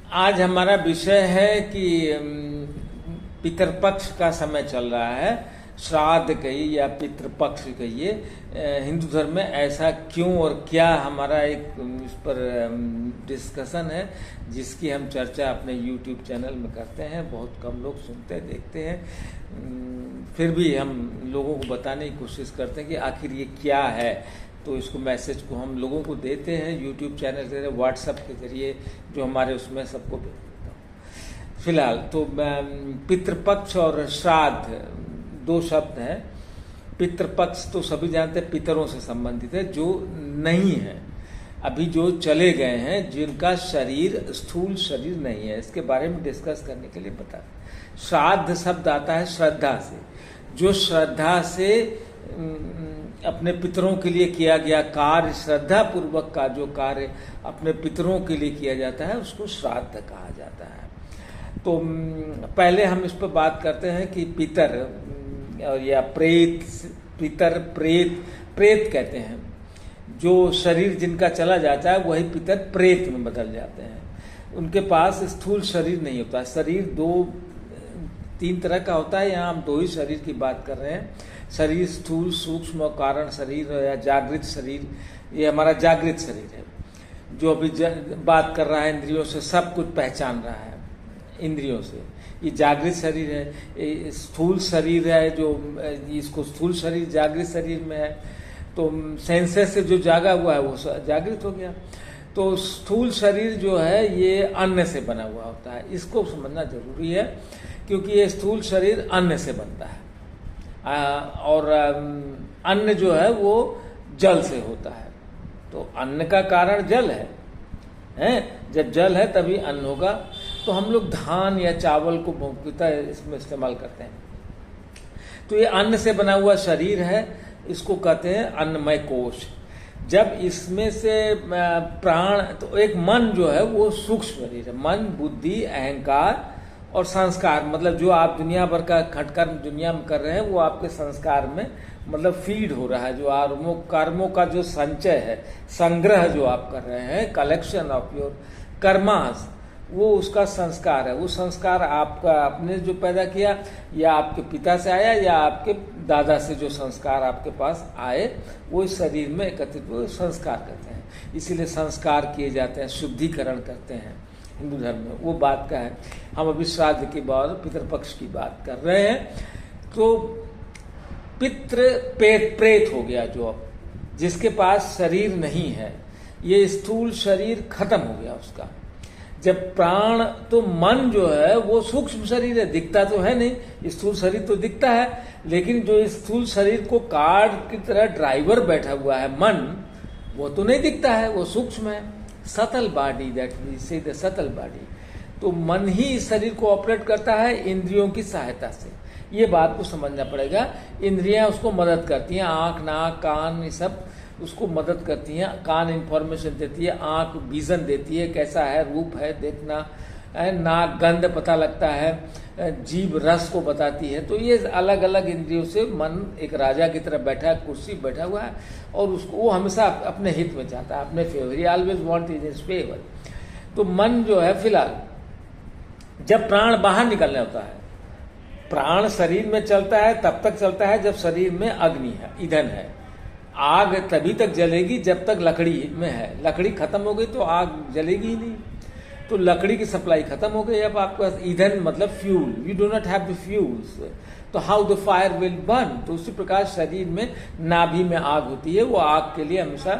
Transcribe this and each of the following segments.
आज हमारा विषय है कि पितृपक्ष का समय चल रहा है। श्राद्ध कहिए या पितृपक्ष कहिए, हिंदू धर्म में ऐसा क्यों और क्या, हमारा एक इस पर डिस्कशन है जिसकी हम चर्चा अपने YouTube चैनल में करते हैं। बहुत कम लोग सुनते देखते हैं, फिर भी हम लोगों को बताने की कोशिश करते हैं कि आखिर ये क्या है। तो इसको मैसेज को हम लोगों को देते हैं YouTube चैनल के जरिए, व्हाट्सएप के जरिए, जो हमारे उसमें सबको भेज देता हूँ। फिलहाल तो पितृपक्ष और श्राद्ध दो शब्द हैं। पितृपक्ष तो सभी जानते हैं, पितरों से संबंधित है, जो नहीं है अभी, जो चले गए हैं, जिनका शरीर स्थूल शरीर नहीं है, इसके बारे में डिस्कस करने के लिए बता। श्राद्ध शब्द आता है श्रद्धा से, जो श्रद्धा से अपने पितरों के लिए किया गया कार्य, श्रद्धा पूर्वक का जो कार्य अपने पितरों के लिए किया जाता है, उसको श्राद्ध कहा जाता है। तो पहले हम इस पर बात करते हैं कि पितर और या प्रेत, पितर प्रेत, प्रेत कहते हैं जो शरीर जिनका चला जाता है, वही पितर प्रेत में बदल जाते हैं। उनके पास स्थूल शरीर नहीं होता। शरीर तीन तरह का होता है, यहाँ हम दो ही शरीर की बात कर रहे हैं। शरीर स्थूल, सूक्ष्म और कारण शरीर या जागृत शरीर, ये हमारा जागृत शरीर है जो अभी बात कर रहा है, इंद्रियों से सब कुछ पहचान रहा है इंद्रियों से, ये जागृत शरीर है। स्थूल शरीर है जो, इसको स्थूल शरीर जागृत शरीर में है, तो सेंसेस से जो जागा हुआ है वो जागृत हो गया। तो स्थूल शरीर जो है ये अन्न से बना हुआ होता है, इसको समझना जरूरी है, क्योंकि ये स्थूल शरीर अन्न से बनता है और अन्न जो है वो जल से होता है। तो अन्न का कारण जल है? जब जल है तभी अन्न होगा। तो हम लोग धान या चावल को मुख्यतः इसमें इस्तेमाल करते हैं। तो ये अन्न से बना हुआ शरीर है, इसको कहते हैं अन्नमय कोश। जब इसमें से प्राण, तो एक मन जो है वो सूक्ष्म शरीर है। मन, बुद्धि, अहंकार और संस्कार, मतलब जो आप दुनिया भर का खटकर्म दुनिया में कर रहे हैं, वो आपके संस्कार में मतलब फीड हो रहा है। जो कर्मों का जो संचय है, संग्रह जो आप कर रहे हैं, कलेक्शन ऑफ योर कर्मास, वो उसका संस्कार है। वो संस्कार आपका आपने जो पैदा किया, या आपके पिता से आया, या आपके दादा से जो संस्कार आपके पास आए, वो इस शरीर में एकत्रित वो संस्कार करते हैं। इसीलिए संस्कार किए जाते हैं, शुद्धिकरण करते हैं हिंदू धर्म में। वो बात का है। हम अभी श्राद्ध के बाद पितृपक्ष की बात कर रहे हैं। तो पितृ प्रेत हो गया, जो जिसके पास शरीर नहीं है, ये स्थूल शरीर खत्म हो गया उसका। जब प्राण, तो मन जो है वो सूक्ष्म शरीर है, दिखता तो है नहीं, स्थूल शरीर तो दिखता है, लेकिन जो स्थूल शरीर को कार की तरह ड्राइवर बैठा हुआ है मन, वो तो नहीं दिखता है, वो सूक्ष्म है। सटल बॉडी, दैट वी से द सटल बॉडी। तो मन ही इस शरीर को ऑपरेट करता है इंद्रियों की सहायता से। ये बात को समझना पड़ेगा। इंद्रियां उसको मदद करती हैं, आंख, नाक, कान, ये सब उसको मदद करती हैं। कान इंफॉर्मेशन देती है, आंख विजन देती है, कैसा है, रूप है, देखना, नाक गंध पता लगता है, जीभ रस को बताती है। तो ये अलग अलग इंद्रियों से मन एक राजा की तरह बैठा है, कुर्सी बैठा हुआ है, और उसको वो हमेशा अपने हित में चाहता है, अपने favour, he always want in his favour. तो मन जो है, फिलहाल जब प्राण बाहर निकलने होता है, प्राण शरीर में चलता है तब तक चलता है जब शरीर में अग्नि है, ईंधन है। आग तभी तक जलेगी जब तक लकड़ी में है। लकड़ी खत्म हो गई तो आग जलेगी ही नहीं। तो लकड़ी की सप्लाई खत्म हो गई, अब आपके पास ईंधन मतलब fuel, you do not have the fuels, तो how the fire will burn. तो उसी प्रकार शरीर में नाभि में आग होती है, वो आग के लिए हमेशा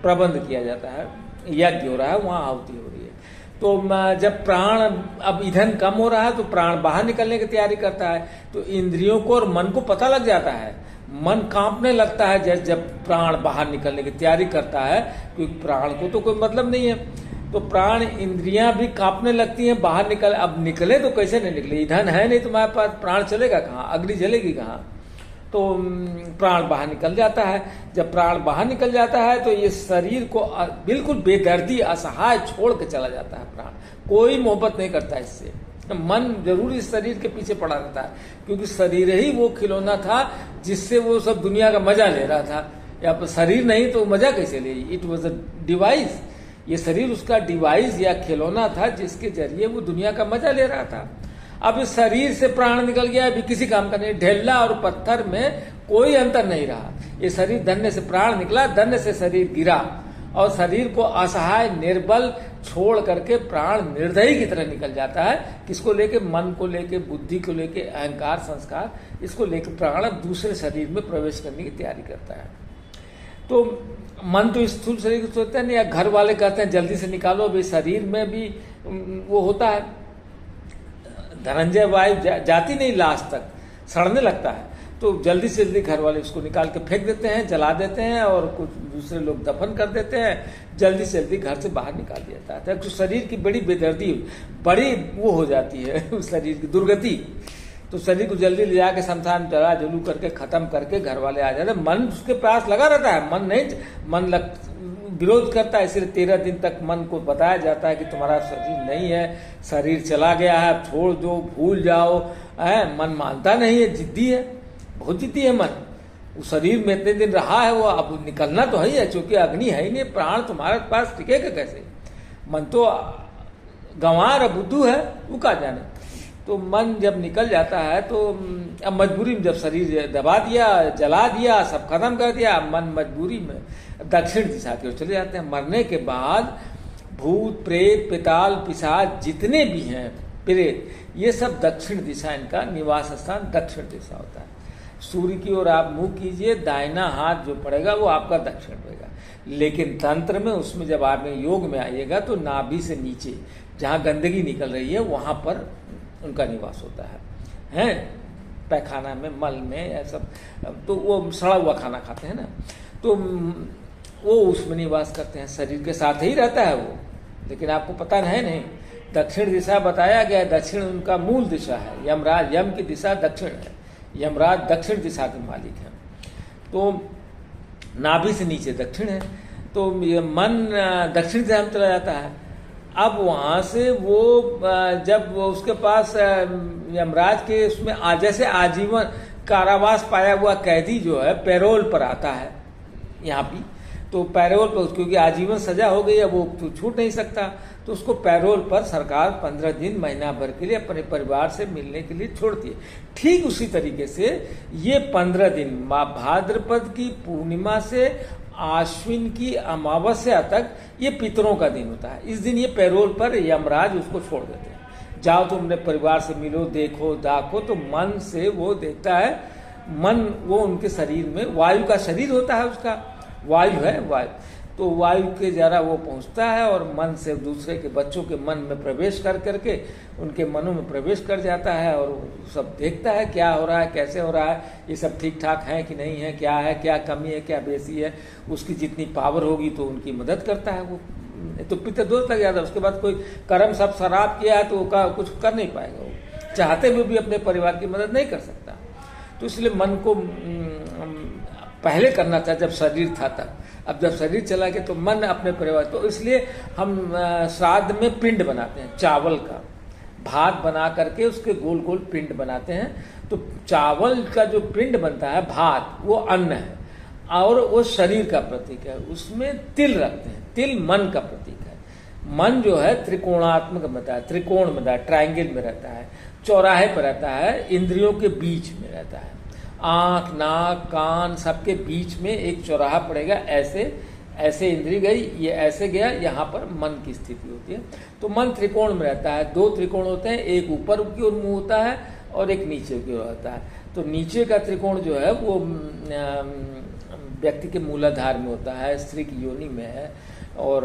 प्रबंध किया जाता है, यज्ञ हो रहा है, वहां आहुति हो रही है। तो जब प्राण, अब ईंधन कम हो रहा है तो प्राण बाहर निकलने की तैयारी करता है। तो इंद्रियों को और मन को पता लग जाता है, मन कांपने लगता है जब प्राण बाहर निकलने की तैयारी करता है, क्योंकि प्राण को तो कोई मतलब नहीं है। तो प्राण, इंद्रियां भी कांपने लगती हैं, बाहर निकल, अब निकले तो कैसे नहीं निकले, ईंधन है नहीं तुम्हारे पास, प्राण चलेगा कहाँ, अग्नि जलेगी कहाँ। तो प्राण बाहर निकल जाता है। जब प्राण बाहर निकल जाता है तो ये शरीर को बिल्कुल बेदर्दी, असहाय छोड़ के चला जाता है प्राण। कोई मोहब्बत नहीं करता इससे। मन जरूर इस शरीर के पीछे पड़ा रहता है, क्योंकि शरीर ही वो खिलौना था जिससे वो सब दुनिया का मजा ले रहा था। या शरीर नहीं तो मजा कैसे ले, इट वॉज अ डिवाइस। ये शरीर उसका डिवाइस या खिलौना था जिसके जरिए वो दुनिया का मजा ले रहा था। अब इस शरीर से प्राण निकल गया, अभी किसी काम का नहीं। ढेला और पत्थर में कोई अंतर नहीं रहा। ये शरीर धन्य से प्राण निकला, धन्य से शरीर गिरा, और शरीर को असहाय निर्बल छोड़ करके प्राण निर्दयी की तरह निकल जाता है। किसको लेके? मन को लेके, बुद्धि को लेके, अहंकार संस्कार, इसको लेके प्राण अब दूसरे शरीर में प्रवेश करने की तैयारी करता है। तो मन तो स्थूल शरीर को सोचता है नहीं, या घर वाले कहते हैं जल्दी से निकालो, अभी शरीर में भी वो होता है, धनंजय वायु जाती नहीं लास्ट तक, सड़ने लगता है। तो जल्दी से जल्दी घर वाले उसको निकाल के फेंक देते हैं, जला देते हैं, और कुछ दूसरे लोग दफन कर देते हैं। जल्दी से जल्दी घर से बाहर निकाल दिया जाता है। तो शरीर की बड़ी बेदर्दी, बड़ी वो हो जाती है उस शरीर की दुर्गति। तो शरीर को जल्दी ले जाके शमशान जला जलू करके खत्म करके घर वाले आ जाते हैं। मन उसके पास लगा रहता है, मन नहीं, विरोध करता है। इसलिए 13 दिन तक मन को बताया जाता है कि तुम्हारा शरीर नहीं है, शरीर चला गया है, छोड़ दो, भूल जाओ। मन मानता नहीं है, जिद्दी है, बहुत जिद्दी है मन। उस शरीर में इतने दिन रहा है, वो अब निकलना तो है ही है, क्योंकि अग्नि है ही नहीं, प्राण तुम्हारे पास टिकेगा कैसे? मन तो गंवार बुद्धू है, वो कहा जाने। तो मन जब निकल जाता है तो अब मजबूरी में, जब शरीर दबा दिया, जला दिया, सब खत्म कर दिया, मन मजबूरी में दक्षिण दिशा की ओर चले जाते हैं। मरने के बाद भूत प्रेत पिताल पिशाच जितने भी हैं, प्रेत, ये सब दक्षिण दिशा, इनका निवास स्थान दक्षिण दिशा होता है। सूर्य की ओर आप मुंह कीजिए, दाहिना हाथ जो पड़ेगा वो आपका दक्षिण रहेगा। लेकिन तंत्र में, उसमें जब आप योग में आइएगा तो नाभि से नीचे जहां गंदगी निकल रही है वहां पर उनका निवास होता है। पैखाना में, मल में, या सब, तो वो सड़ा हुआ खाना खाते हैं ना, तो वो उसमें निवास करते हैं, शरीर के साथ ही रहता है वो। लेकिन आपको पता है नहीं, दक्षिण दिशा बताया गया है, दक्षिण उनका मूल दिशा है। यमराज, यम की दिशा दक्षिण है, यमराज दक्षिण दिशा के मालिक हैं। तो नाभि से नीचे दक्षिण है, तो मन दक्षिण दिशा में चला जाता है। अब वहां से वो जब वो उसके पास यमराज के उसमें जैसे आजीवन कारावास पाया हुआ कैदी जो है पैरोल पर आता है यहाँ भी, तो पैरोल पर, क्योंकि आजीवन सजा हो गई है, वो तो छूट नहीं सकता, तो उसको पैरोल पर सरकार 15 दिन, महीना भर के लिए अपने परिवार से मिलने के लिए छोड़ती है। ठीक उसी तरीके से ये 15 दिन भाद्रपद की पूर्णिमा से आश्विन की अमावस्या तक ये पितरों का दिन होता है। इस दिन ये पैरोल पर यमराज उसको छोड़ देते हैं, जाओ तुम अपने परिवार से मिलो, देखो दाखो। तो मन से वो देखता है, मन वो उनके शरीर में, वायु का शरीर होता है उसका, वायु है वायु, तो वायु के जरा वो पहुंचता है और मन से दूसरे के बच्चों के मन में प्रवेश कर करके उनके मनों में प्रवेश कर जाता है, और सब देखता है क्या हो रहा है, कैसे हो रहा है, ये सब ठीक ठाक है कि नहीं है, क्या है, क्या कमी है, क्या बेसी है। उसकी जितनी पावर होगी तो उनकी मदद करता है वो। तो पितर दोष लग जाता है। उसके बाद कोई कर्म सब शराब किया है तो वो कुछ कर नहीं पाएगा, वो चाहते हुए भी अपने परिवार की मदद नहीं कर सकता। तो इसलिए मन को पहले करना था जब शरीर था तब, अब जब शरीर चला गया तो मन अपने परिवार। तो इसलिए हम श्राद्ध में पिंड बनाते हैं, चावल का भात बना करके उसके गोल गोल पिंड बनाते हैं। तो चावल का जो पिंड बनता है, भात, वो अन्न है और वो शरीर का प्रतीक है। उसमें तिल रखते हैं, तिल मन का प्रतीक है। मन जो है त्रिकोणात्मक बनता है, त्रिकोण बनता है, ट्रायंगल में रहता है, चौराहे पर रहता है, इंद्रियों के बीच में रहता है, आंख नाक कान सबके बीच में एक चौराहा पड़ेगा। ऐसे ऐसे इंद्री गई, ये ऐसे गया, यहाँ पर मन की स्थिति होती है। तो मन त्रिकोण में रहता है। 2 त्रिकोण होते हैं, एक ऊपर की ओर मुंह होता है और एक नीचे की ओर होता है। तो नीचे का त्रिकोण जो है वो व्यक्ति के मूलाधार में होता है, स्त्री की योनि में है, और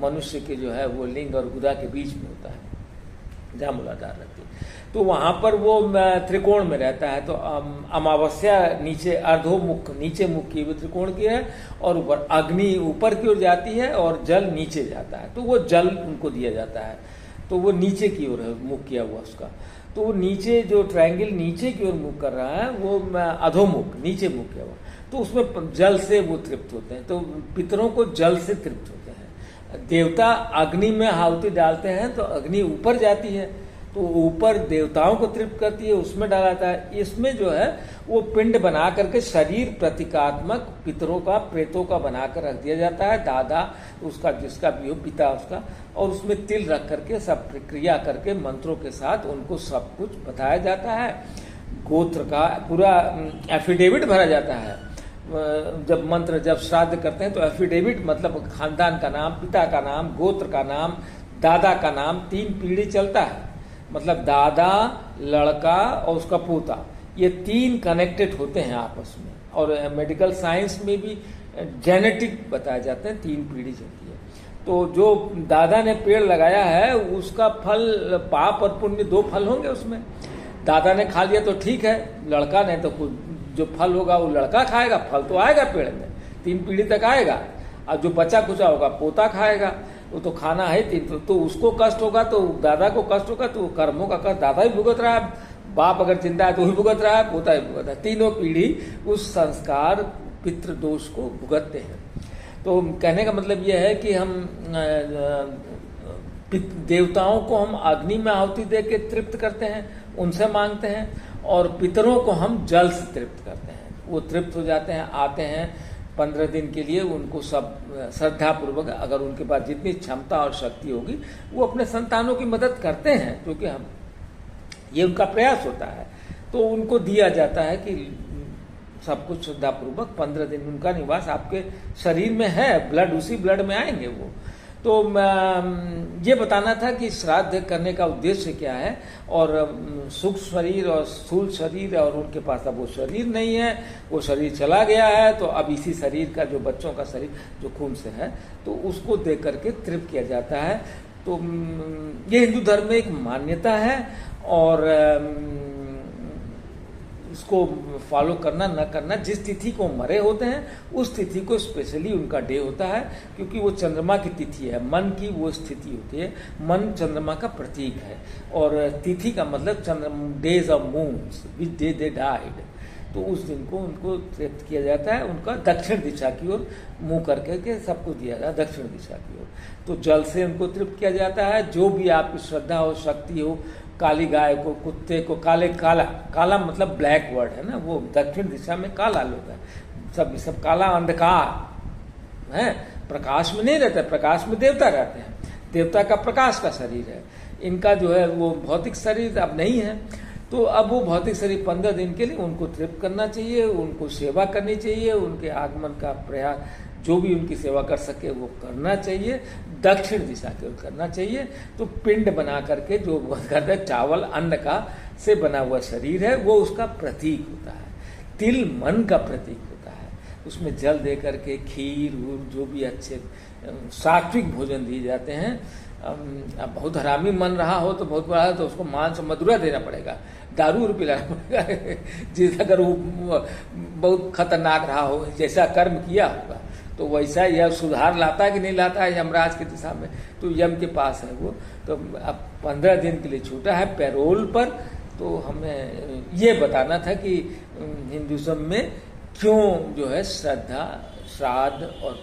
मनुष्य के जो है वो लिंग और गुदा के बीच में होता है, जहाँ मूलाधार रहती है। तो वहां पर वो त्रिकोण में रहता है। तो अमावस्या नीचे अर्धोमुख, नीचे मुख की वो त्रिकोण की है, और ऊपर अग्नि ऊपर की ओर जाती है और जल नीचे जाता है। तो वो जल उनको दिया जाता है, तो वो नीचे की ओर है मुख किया हुआ उसका। तो वो नीचे जो ट्रायंगल नीचे की ओर मुख कर रहा है वो अधोमुख, नीचे मुख किया हुआ, तो उसमें जल से वो तृप्त होते हैं। तो पितरों को जल से तृप्त होते हैं। देवता अग्नि में आहुति डालते हैं तो अग्नि ऊपर जाती है, तो ऊपर देवताओं को तृप्त करती है, उसमें डाला जाता है। इसमें जो है वो पिंड बना करके शरीर प्रतीकात्मक पितरों का, प्रेतों का बनाकर रख दिया जाता है, दादा उसका जिसका भी हो, पिता उसका, और उसमें तिल रख करके सब प्रक्रिया करके मंत्रों के साथ उनको सब कुछ बताया जाता है। गोत्र का पूरा एफिडेविट भरा जाता है। जब मंत्र जब श्राद्ध करते हैं तो एफिडेविट मतलब खानदान का नाम, पिता का नाम, गोत्र का नाम, दादा का नाम, 3 पीढ़ी चलता है। मतलब दादा, लड़का और उसका पोता, ये 3 कनेक्टेड होते हैं आपस में। और मेडिकल साइंस में भी जेनेटिक बताए जाते हैं, 3 पीढ़ी चलती है। तो जो दादा ने पेड़ लगाया है उसका फल, पाप और पुण्य 2 फल होंगे उसमें। दादा ने खा लिया तो ठीक है, लड़का ने तो कुछ जो फल होगा वो लड़का खाएगा, फल तो आएगा पेड़ में, 3 पीढ़ी तक आएगा। और जो बचा कुचा होगा पोता खाएगा, वो तो खाना है 3, तो उसको कष्ट होगा, तो दादा को कष्ट होगा, तो कर्मों का कष्ट दादा ही भुगत रहा है, बाप अगर जिंदा है तो ही भुगत रहा है, पोता ही भुगत रहा है। तीनों पीढ़ी उस संस्कार पितृ दोष को भुगतते हैं। तो कहने का मतलब यह है कि हम देवताओं को हम अग्नि में आहुति दे के तृप्त करते हैं, उनसे मांगते हैं, और पितरों को हम जल से तृप्त करते हैं। वो तृप्त हो जाते हैं, आते हैं 15 दिन के लिए, उनको सब श्रद्धा पूर्वक, अगर उनके पास जितनी क्षमता और शक्ति होगी, वो अपने संतानों की मदद करते हैं, क्योंकि हम ये उनका प्रयास होता है। तो उनको दिया जाता है कि सब कुछ श्रद्धा पूर्वक 15 दिन उनका निवास आपके शरीर में है, ब्लड उसी ब्लड में आएंगे वो। तो ये बताना था कि श्राद्ध करने का उद्देश्य क्या है, और सूक्ष्म शरीर और स्थूल शरीर, और उनके पास अब वो शरीर नहीं है, वो शरीर चला गया है, तो अब इसी शरीर का जो बच्चों का शरीर जो खून से है, तो उसको दे करके तृप्त किया जाता है। तो ये हिंदू धर्म में एक मान्यता है, और इसको फॉलो करना न करना, जिस तिथि को मरे होते हैं उस तिथि को स्पेशली उनका डे होता है, क्योंकि वो चंद्रमा की तिथि है, मन की वो स्थिति होती है। मन चंद्रमा का प्रतीक है, और तिथि का मतलब days of moons which day they died. तो उस दिन को उनको तृप्त किया जाता है, उनका दक्षिण दिशा की ओर मुंह करके के सबको दिया जाता है, दक्षिण दिशा की ओर। तो जल से उनको तृप्त किया जाता है। जो भी आपकी श्रद्धा हो, शक्ति हो, काली गाय को, कुत्ते को, काला मतलब ब्लैक वर्ड है ना, वो दक्षिण दिशा में काला लोग है, सब काला अंधकार है, प्रकाश में नहीं रहता, प्रकाश में देवता रहते हैं, देवता का प्रकाश का शरीर है। इनका जो है वो भौतिक शरीर अब नहीं है, तो अब वो भौतिक शरीर 15 दिन के लिए उनको तृप्त करना चाहिए, उनको सेवा करनी चाहिए, उनके आगमन का प्रयास जो भी उनकी सेवा कर सके वो करना चाहिए, दक्षिण दिशा की ओर करना चाहिए। तो पिंड बना करके जो करते चावल अन्न का से बना हुआ शरीर है वो उसका प्रतीक होता है। तिल मन का प्रतीक होता है, उसमें जल दे करके खीर जो भी अच्छे सात्विक भोजन दिए जाते हैं। अब बहुत हरामी मन रहा हो तो बहुत बड़ा, तो उसको मांस मदुरा देना पड़ेगा, दारू पिलाना पड़ेगा। जिस अगर वो बहुत खतरनाक रहा हो, जैसा कर्म किया होगा, तो वैसा यह सुधार लाता है कि नहीं लाता है यमराज की दिशा में, तो यम के पास है वो। तो अब 15 दिन के लिए छूटा है पैरोल पर। तो हमें ये बताना था कि हिंदुइज्म में क्यों जो है श्रद्धा, श्राद्ध और